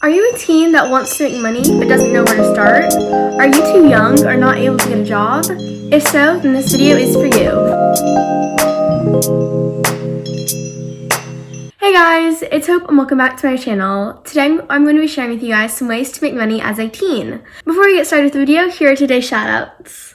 Are you a teen that wants to make money but doesn't know where to start? Are you too young or not able to get a job? If so, then this video is for you. Hey guys, it's Hope and welcome back to my channel. Today I'm going to be sharing with you guys some ways to make money as a teen. Before we get started with the video, here are today's shoutouts.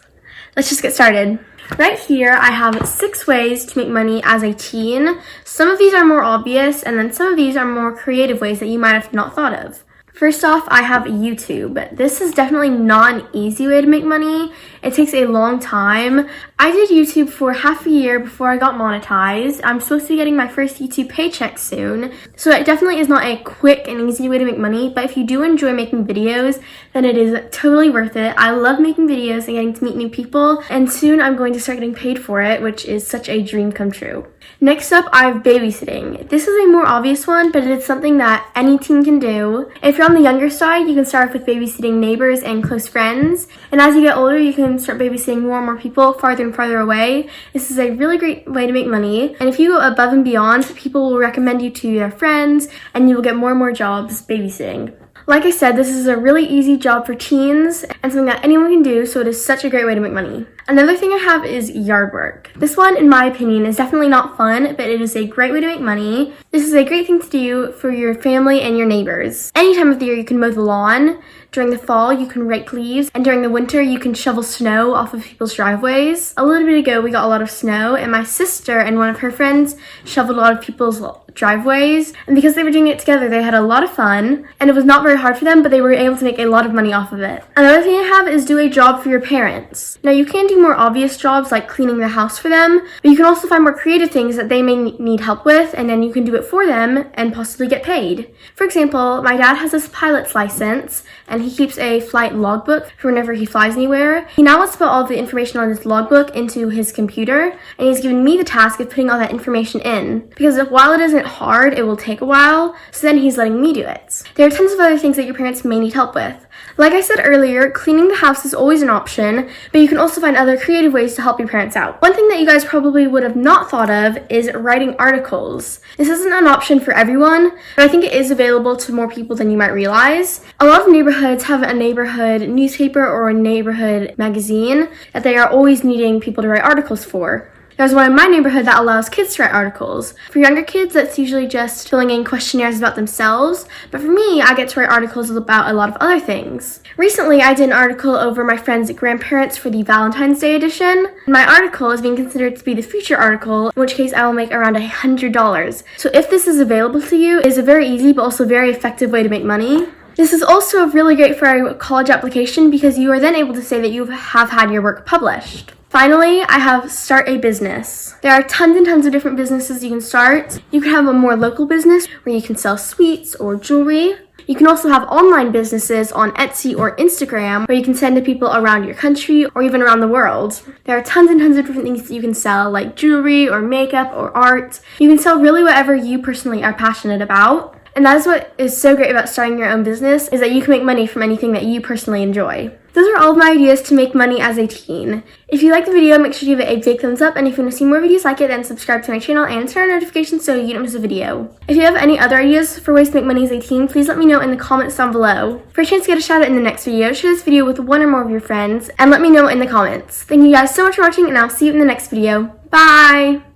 Let's just get started. Right here, I have 6 ways to make money as a teen. Some of these are more obvious, and then some of these are more creative ways that you might have not thought of. First off, I have YouTube. This is definitely not an easy way to make money. It takes a long time. I did YouTube for half a year before I got monetized. I'm supposed to be getting my first YouTube paycheck soon. So it definitely is not a quick and easy way to make money, but if you do enjoy making videos, then it is totally worth it. I love making videos and getting to meet new people, and soon I'm going to start getting paid for it, which is such a dream come true. Next up, I have babysitting. This is a more obvious one, but it is something that any teen can do. If you're on the younger side, you can start off with babysitting neighbors and close friends. And as you get older, you can start babysitting more and more people farther and farther away. This is a really great way to make money. And if you go above and beyond, people will recommend you to their friends and you will get more and more jobs babysitting. Like I said, this is a really easy job for teens and something that anyone can do, so it is such a great way to make money. Another thing I have is yard work. This one, in my opinion, is definitely not fun, but it is a great way to make money. This is a great thing to do for your family and your neighbors. Any time of the year, you can mow the lawn. During the fall, you can rake leaves, and during the winter, you can shovel snow off of people's driveways. A little bit ago, we got a lot of snow, and my sister and one of her friends shoveled a lot of people's driveways, and because they were doing it together, they had a lot of fun, and it was not very hard for them, but they were able to make a lot of money off of it. Another thing I have is do a job for your parents. Now, you can do more obvious jobs like cleaning the house for them, but you can also find more creative things that they may need help with, and then you can do it for them and possibly get paid. For example, my dad has this pilot's license, and he keeps a flight logbook for whenever he flies anywhere. He now wants to put all the information on his logbook into his computer, and he's given me the task of putting all that information in. Because while it isn't hard, it will take a while, so then he's letting me do it. There are tons of other things that your parents may need help with. Like I said earlier, cleaning the house is always an option, but you can also find other creative ways to help your parents out. One thing that you guys probably would have not thought of is writing articles. This isn't an option for everyone, but I think it is available to more people than you might realize. A lot of neighborhoods have a neighborhood newspaper or a neighborhood magazine that they are always needing people to write articles for. There's one in my neighborhood that allows kids to write articles. For younger kids, that's usually just filling in questionnaires about themselves, but for me, I get to write articles about a lot of other things. Recently, I did an article over my friend's grandparents for the Valentine's Day edition. My article is being considered to be the feature article, in which case I will make around $100. So if this is available to you, it is a very easy but also very effective way to make money. This is also really great for a college application because you are then able to say that you have had your work published. Finally, I have start a business. There are tons and tons of different businesses you can start. You can have a more local business where you can sell sweets or jewelry. You can also have online businesses on Etsy or Instagram where you can send to people around your country or even around the world. There are tons and tons of different things that you can sell, like jewelry or makeup or art. You can sell really whatever you personally are passionate about. And that is what is so great about starting your own business, is that you can make money from anything that you personally enjoy. Those are all of my ideas to make money as a teen. If you like the video, make sure to give it a big thumbs up, and if you want to see more videos like it, then subscribe to my channel and turn on notifications so you don't miss a video. If you have any other ideas for ways to make money as a teen, please let me know in the comments down below. For a chance to get a shout out in the next video, share this video with one or more of your friends, and let me know in the comments. Thank you guys so much for watching, and I'll see you in the next video. Bye!